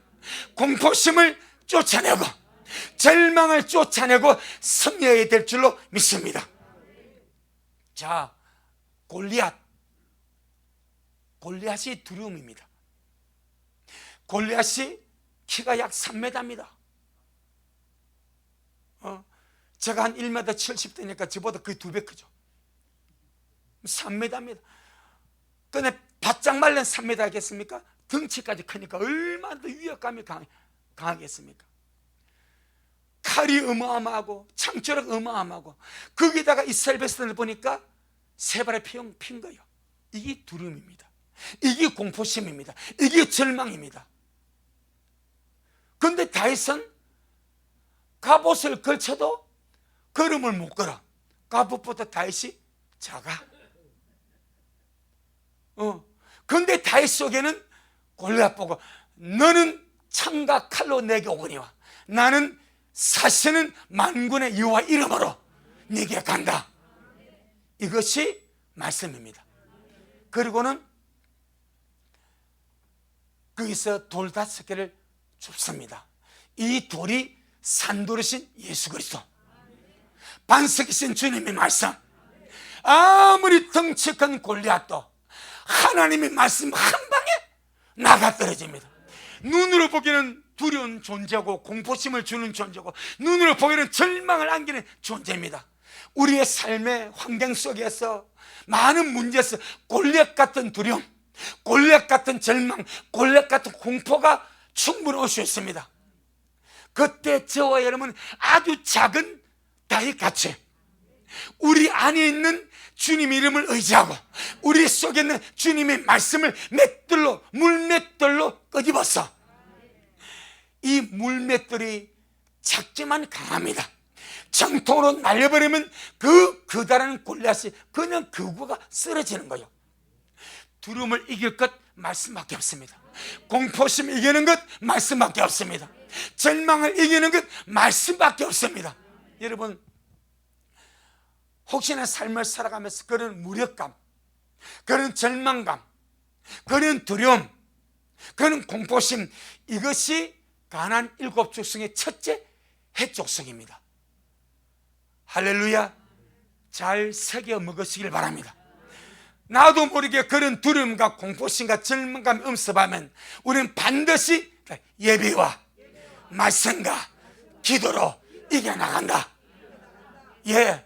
공포심을 쫓아내고 절망을 쫓아내고 승리해야 될 줄로 믿습니다. 자, 골리앗이 두려움입니다. 골리앗이 키가 약 3m입니다. 제가 한 1m 70대니까 저보다 거의 2배 크죠. 3m입니다. 근데 바짝 말른 3m 하겠습니까? 덩치까지 크니까 얼마나 더 위협감이 강하겠습니까? 칼이 어마어마하고 창조력 어마어마하고 거기다가 이스라엘 백성을 보니까 세 발의 피용 핀 거예요. 이게 두려움입니다. 이게 공포심입니다. 이게 절망입니다. 그런데 다윗은 갑옷을 걸쳐도 걸음을 못 걸어. 갑옷보다 다윗이 작아. 그런데 다윗 속에는 골리앗 보고 너는 창과 칼로 내게 오거니와 나는 사시는 만군의 여호와 이름으로 네게 간다. 이것이 말씀입니다. 그리고는 거기서 돌 5개를 줍습니다. 이 돌이 산돌이신 예수 그리스도, 반석이신 주님의 말씀. 아무리 덩치 큰 골리앗도 하나님의 말씀 한 방에 나가 떨어집니다. 눈으로 보기에는 두려운 존재고 공포심을 주는 존재고 눈으로 보기에는 절망을 안기는 존재입니다. 우리의 삶의 환경 속에서 많은 문제에서 골리앗 같은 두려움, 골리앗 같은 절망, 골리앗 같은 공포가 충분히 올 수 있습니다. 그때 저와 여러분은 아주 작은 다윗같이 우리 안에 있는 주님 이름을 의지하고 우리 속에 있는 주님의 말씀을 맷돌로, 물맷돌로 끄집어서, 이 물맷돌이 작지만 강합니다. 정통으로 날려버리면 그 커다란 골리앗이 그냥 그구가 쓰러지는 거예요. 두려움을 이길 것 말씀밖에 없습니다. 공포심 이기는 것 말씀밖에 없습니다. 절망을 이기는 것 말씀밖에 없습니다. 여러분, 혹시나 삶을 살아가면서 그런 무력감, 그런 절망감, 그런 두려움, 그런 공포심, 이것이 가나안 7족속의 첫째 해족속입니다. 할렐루야. 잘 새겨 먹으시길 바랍니다. 나도 모르게 그런 두려움과 공포심과 절망감이 음습하면 우리는 반드시 예배와 말씀과 기도로 이겨나간다. 예,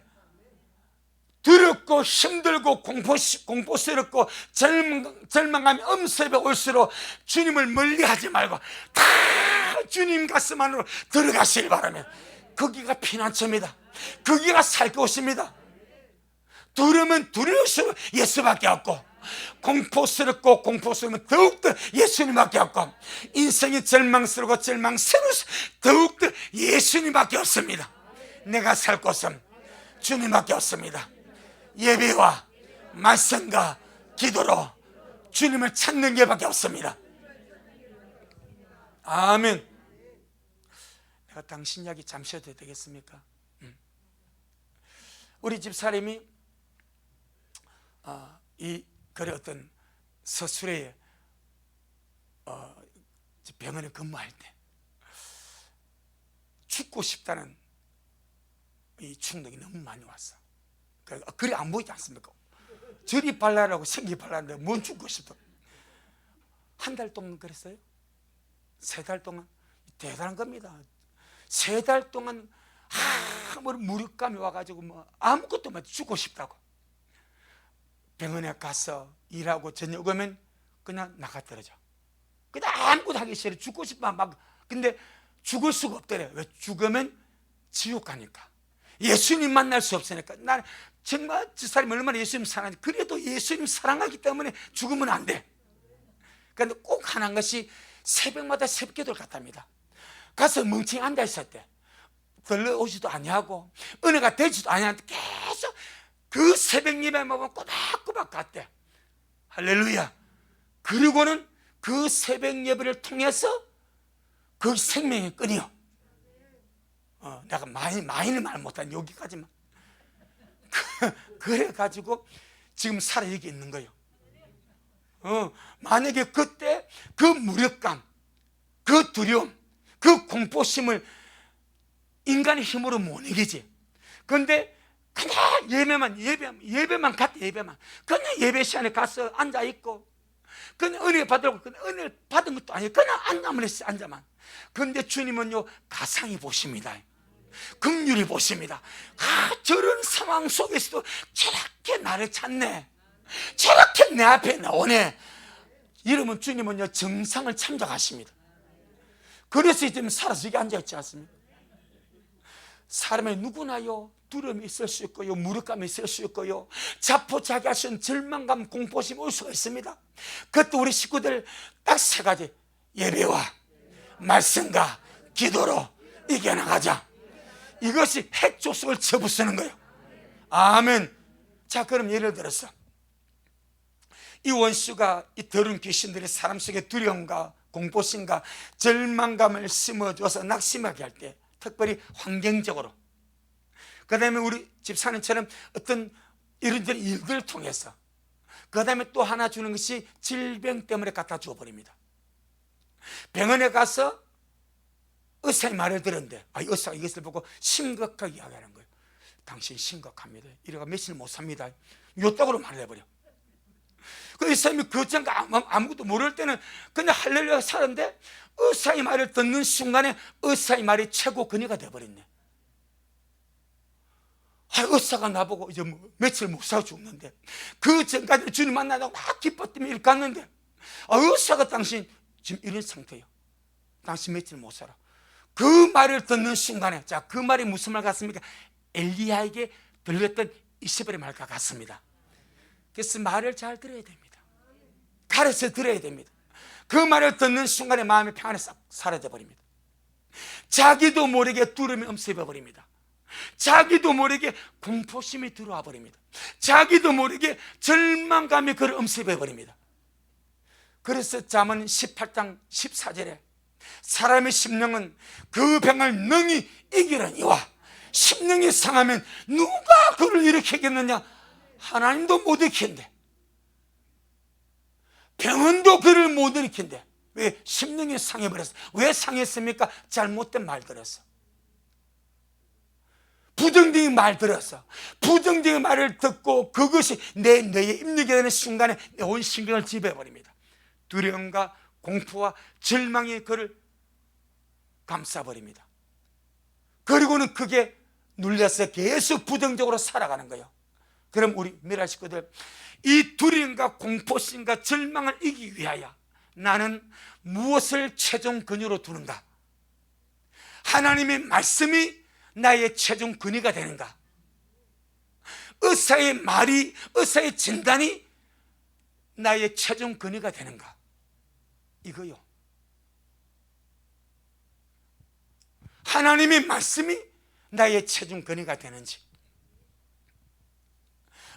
두렵고 힘들고 공포스럽고 절망감이 음습해 올수록 주님을 멀리하지 말고 다 주님 가슴 안으로 들어가시길 바라며, 거기가 피난처입니다. 거기가 살 곳입니다. 두려우면 두려울수록 예수밖에 없고, 공포스럽고 공포스러우면 더욱더 예수님밖에 없고, 인생이 절망스럽고 절망스러울수록 더욱더 예수님밖에 없습니다. 내가 살 곳은 주님밖에 없습니다. 예배와 말씀과 기도로 주님을 찾는 게밖에 없습니다. 아멘. 내가 당신 이야기 잠시 해도 되겠습니까? 우리 집사람이 이 그래 어떤 서술에 병원에 근무할 때 죽고 싶다는 이 충동이 너무 많이 왔어. 그래 안 보이지 않습니까? 저리 발랄하고 생기 발랄한데 뭔 죽고 싶다. 한 달 동안 그랬어요. 3달 동안. 대단한 겁니다. 3달 동안 아무리 무력감이 와가지고 뭐 아무것도 못 죽고 싶다고. 병원에 가서 일하고 저녁 오면 그냥 나가 떨어져. 그냥 아무것도 하기 싫어. 죽고 싶어 막. 근데 죽을 수가 없더래. 왜? 죽으면 지옥 가니까. 예수님 만날 수 없으니까. 나는 정말 저 사람이 얼마나 예수님 사랑하는지. 그래도 예수님 사랑하기 때문에 죽으면 안 돼. 그런데 꼭 하나인 것이 새벽마다 새벽기도를 갔답니다. 가서 멍청히 앉아 있었대. 들러오지도 아니하고 은혜가 되지도 아니하는데 계속 그 새벽 예배만 보면 꼬박꼬박 갔대. 할렐루야. 그리고는 그 새벽 예배를 통해서 그 생명의 끈이요. 내가 많이는 말 못한 여기까지만. 그래가지고 지금 살아 여기 있는 거예요. 만약에 그때 그 무력감, 그 두려움, 그 공포심을 인간의 힘으로 못 이기지. 그런데 그냥 예배만 갔대. 예배만 그냥 예배 시간에 가서 앉아 있고, 그냥 은혜 받으려고 그냥 은혜 받은 것도 아니고 그냥 앉아만 했어. 앉아만. 그런데 주님은요 가상히 보십니다. 긍휼히 보십니다. 저런 상황 속에서도 저렇게 나를 찾네, 저렇게 내 앞에 나오네. 이러면 주님은요 정상을 참작하십니다. 그래서 지금 살아서 여기 앉아있지 않습니까? 사람의 누구나요 두려움이 있을 수 있고요, 무력감이 있을 수 있고요, 자포자기하신 절망감, 공포심 올 수가 있습니다. 그것도 우리 식구들 딱 세 가지: 예배와 말씀과 기도로 이겨나가자. 이것이 핵조석을 쳐부수는 거예요. 아멘. 자, 그럼 예를 들어서 이 원수가, 이 더러운 귀신들이 사람 속에 두려움과 공포심과 절망감을 심어줘서 낙심하게 할 때, 특별히 환경적으로, 그 다음에 우리 집사님처럼 어떤 이런저런 일들을 통해서, 그 다음에 또 하나 주는 것이 질병 때문에 갖다 주어버립니다. 병원에 가서 의사의 말을 들었는데, 의사가 이것을 보고 심각하게 이야기하는 거예요. 당신 심각합니다. 이래가 며칠 못 삽니다. 요떡으로 말을 해버려. 그 의사님이 그 전까 아무것도 모를 때는 그냥 할렐루야 사는데, 의사의 말을 듣는 순간에 의사의 말이 최고 근위가 돼버렸네. 의사가 나보고 이제 며칠 못 살아 죽는데, 그 전까지 주님 만나다가 막 기뻤더니 이렇게 갔는데, 의사가 당신 지금 이런 상태예요. 당신 며칠 못 살아. 그 말을 듣는 순간에, 자, 그 말이 무슨 말 같습니까? 엘리야에게 들렸던 이세벨의 말과 같습니다. 그래서 말을 잘 들어야 됩니다. 가르쳐 들어야 됩니다. 그 말을 듣는 순간에 마음의 평안이 싹 사라져 버립니다. 자기도 모르게 두려움이 엄습해 버립니다. 자기도 모르게 공포심이 들어와 버립니다. 자기도 모르게 절망감이 그를 엄습해 버립니다. 그래서 잠언 18장 14절에 사람의 심령은 그 병을 능히 이기려니와 심령이 상하면 누가 그를 일으키겠느냐? 하나님도 못 일으킨대. 병원도 그를 못 일으킨대. 왜? 심령이 상해버렸어. 왜 상했습니까? 잘못된 말 들었어. 부정적인 말 들었어. 부정적인 말을 듣고 그것이 내 뇌에 입력이 되는 순간에 온 신경을 지배해버립니다. 두려움과 공포와 절망이 그를 감싸버립니다. 그리고는 그게 눌려서 계속 부정적으로 살아가는 거예요. 그럼 우리 미라 식구들, 이 두려움과 공포심과 절망을 이기기 위하여 나는 무엇을 최종 근유로 두는가? 하나님의 말씀이 나의 최종 근유가 되는가? 의사의 말이, 의사의 진단이 나의 최종 근유가 되는가? 이거요. 하나님의 말씀이 나의 최종 근유가 되는지,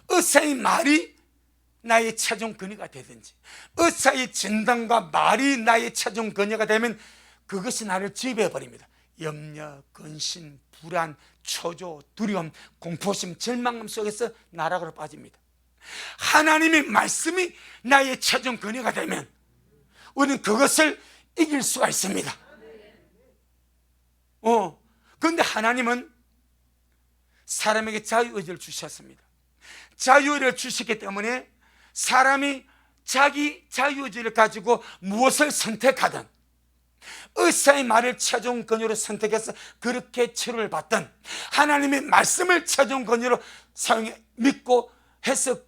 의사의 말이 나의 최종 근유가 되든지, 의사의 진단과 말이 나의 최종 근유가 되면 그것이 나를 지배해버립니다. 염려, 근심, 불안, 초조, 두려움, 공포심, 절망감 속에서 나락으로 빠집니다. 하나님의 말씀이 나의 최종 근유가 되면 우리는 그것을 이길 수가 있습니다. 그런데 하나님은 사람에게 자유의지를 주셨습니다. 자유의지를 주셨기 때문에 사람이 자기 자유의지를 가지고 무엇을 선택하든, 의사의 말을 최종 근유로 선택해서 그렇게 치료를 받든, 하나님의 말씀을 최종 근유로 사용해 믿고 해서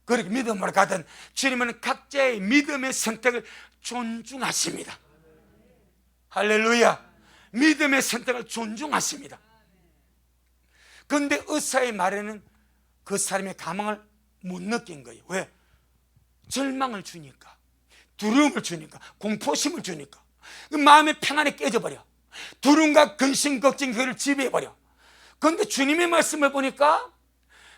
그렇게 믿음으로 가든, 주님은 각자의 믿음의 선택을 존중하십니다. 할렐루야. 믿음의 선택을 존중하십니다. 그런데 의사의 말에는 그 사람의 감흥을 못 느낀 거예요. 왜? 절망을 주니까, 두려움을 주니까, 공포심을 주니까 마음의 평안이 깨져버려. 두려움과 근심, 걱정이 그를 지배해버려. 그런데 주님의 말씀을 보니까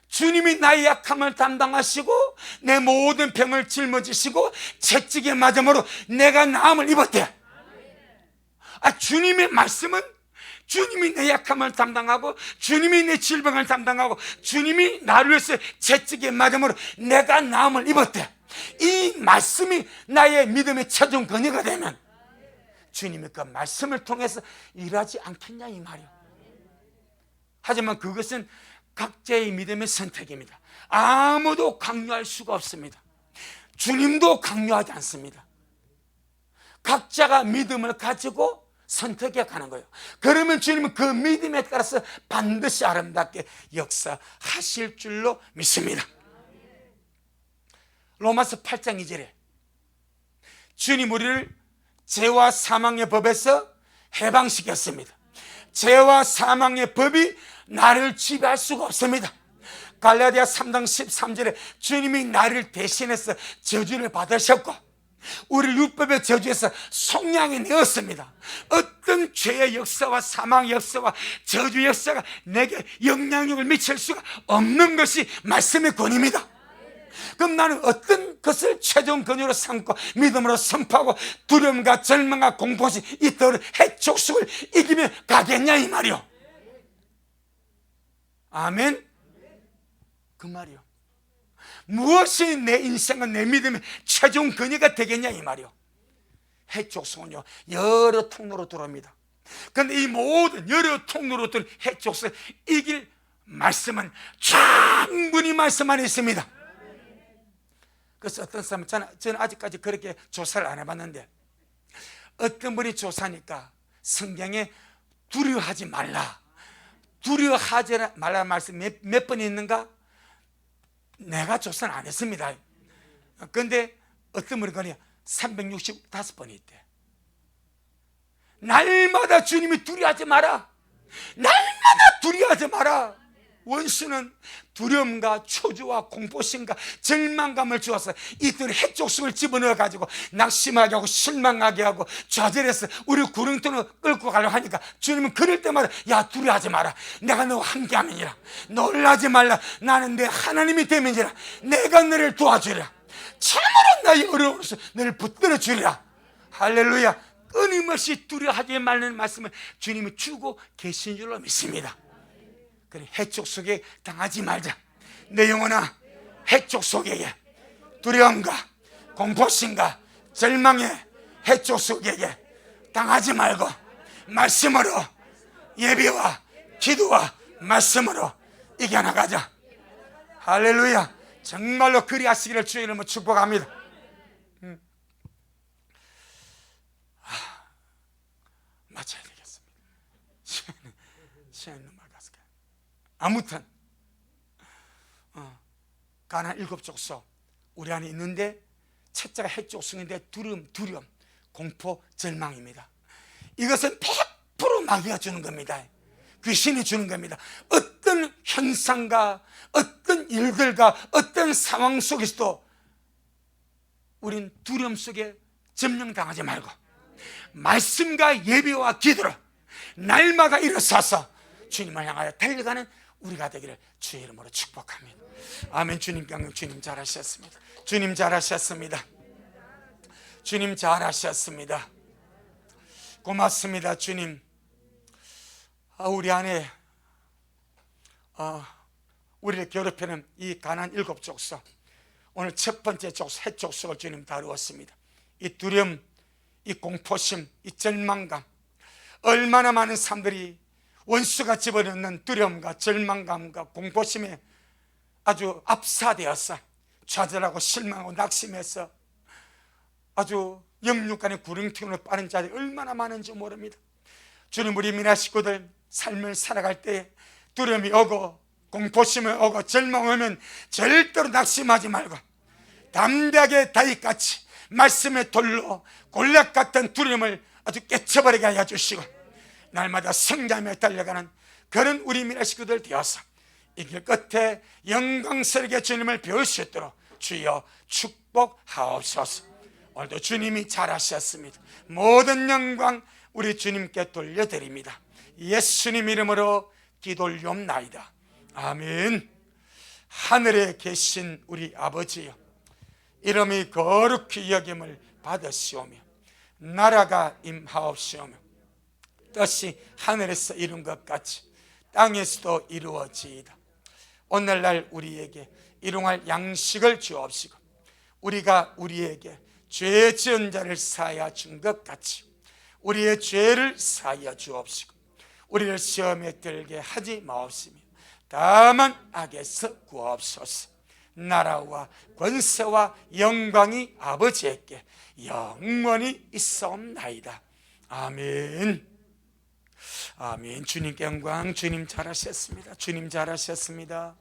주님이 나의 약함을 담당하시고 내 모든 병을 짊어지시고 채찍에 맞음으로 내가 나음을 입었대. 주님의 말씀은 주님이 내 약함을 담당하고 주님이 내 질병을 담당하고 주님이 나를 위해서 채찍에 맞음으로 내가 나음을 입었대. 이 말씀이 나의 믿음의 최종 근거가 되면 주님이 그 말씀을 통해서 일하지 않겠냐 이 말이요. 하지만 그것은 각자의 믿음의 선택입니다. 아무도 강요할 수가 없습니다. 주님도 강요하지 않습니다. 각자가 믿음을 가지고 선택해 가는 거예요. 그러면 주님은 그 믿음에 따라서 반드시 아름답게 역사하실 줄로 믿습니다. 로마서 8장 2절에 주님 우리를 죄와 사망의 법에서 해방시켰습니다. 죄와 사망의 법이 나를 지배할 수가 없습니다. 갈라디아 3장 13절에 주님이 나를 대신해서 저주를 받으셨고 우리 율법의 저주에서 속량이 되었습니다. 어떤 죄의 역사와 사망의 역사와 저주 역사가 내게 영향력을 미칠 수가 없는 것이 말씀의 권위입니다. 그럼 나는 어떤 것을 최종 권위로 삼고 믿음으로 선포하고 두려움과 절망과 공포시 이 더러운 해촉수를 이기며 가겠냐 이 말이요. 아멘. 그 말이요. 무엇이 내 인생과 내 믿음의 최종 권위가 되겠냐 이 말이요. 해촉수는요 여러 통로로 들어옵니다. 그런데 이 모든 여러 통로로 들어온 해촉수를 이길 말씀은 충분히 말씀 안에 있습니다. 그래서 어떤 사람은 저는 아직까지 그렇게 조사를 안 해봤는데 어떤 분이 조사하니까 성경에 두려워하지 말라 두려워하지 말라 말씀 몇 번 있는가? 내가 조사는 안 했습니다. 그런데 어떤 분이 그냥 365번이 있대. 날마다 주님이 두려워하지 마라. 날마다 두려워하지 마라. 원수는 두려움과 초조와 공포심과 절망감을 주어서 이들 해촉수를 집어넣어 가지고 낙심하게 하고 실망하게 하고 좌절해서 우리 구렁텅이로 끌고 가려고 하니까 주님은 그럴 때마다 야 두려워하지 마라. 내가 너와 함께함이니라. 놀라지 말라. 나는 내 하나님이 됨이니라. 내가 너를 도와주리라. 참으로 나의 어려움에서 너를 붙들어 주리라. 할렐루야. 끊임없이 두려워하지 말라는 말씀을 주님이 주고 계신 줄로 믿습니다. 그래, 해촉 속에 당하지 말자. 내 영혼아, 해촉 속에 두려움과 공포심과 절망의 해촉 속에 당하지 말고 말씀으로 예배와 기도와 말씀으로 이겨나가자. 할렐루야. 정말로 그리하시기를 주의 이름으로 축복합니다. 맞춰야 되겠습니다. 시간이 너무 많았을까요? 아무튼 가나안 7족속 우리 안에 있는데 첫째가 해족성인데 두려움, 공포, 절망입니다. 이것은 100% 마귀가 주는 겁니다. 귀신이 주는 겁니다. 어떤 현상과 어떤 일들과 어떤 상황 속에서도 우린 두려움 속에 점령당하지 말고 말씀과 예배와 기도로 날마다 일어서서 주님을 향하여 달려가는 우리가 되기를 주의 이름으로 축복합니다. 아멘. 주님 잘하셨습니다. 주님 잘하셨습니다. 주님 잘하셨습니다. 고맙습니다. 주님. 우리 안에 우리를 괴롭히는 이 가나안 7족속, 오늘 첫 번째 족속 해족속을 주님 다루었습니다. 이 두려움, 이 공포심, 이 절망감, 얼마나 많은 사람들이 원수가 집어넣는 두려움과 절망감과 공포심에 아주 압사되어서 좌절하고 실망하고 낙심해서 아주 영육간의 구렁텅이로 빠른 자들이 얼마나 많은지 모릅니다. 주님, 우리 민화 식구들 삶을 살아갈 때 두려움이 오고 공포심이 오고 절망이 오면 절대로 낙심하지 말고 담대하게 다윗같이 말씀의 돌로 골략 같은 두려움을 아주 깨쳐버리게 하여 주시고 날마다 성장하며 달려가는 그런 우리 민화 식구들 되어서 이 길 끝에 영광스럽게 주님을 배울 수 있도록 주여 축복하옵소서. 오늘도 주님이 잘하셨습니다. 모든 영광 우리 주님께 돌려드립니다. 예수님 이름으로 기도올리옵나이다. 아멘. 하늘에 계신 우리 아버지여, 이름이 거룩히 여김을 받으시오며 나라가 임하옵시오며 뜻이 하늘에서 이룬 것 같이 땅에서도 이루어지이다. 오늘날 우리에게 일용할 양식을 주옵시고 우리가 우리에게 죄 지은 자를 사하여 준 것 같이 우리의 죄를 사하여 주옵시고 우리를 시험에 들게 하지 마옵시며 다만 악에서 구하옵소서. 나라와 권세와 영광이 아버지에게 영원히 있사옵나이다. 아멘. 아멘. 주님께 영광. 주님 잘하셨습니다. 주님 잘하셨습니다.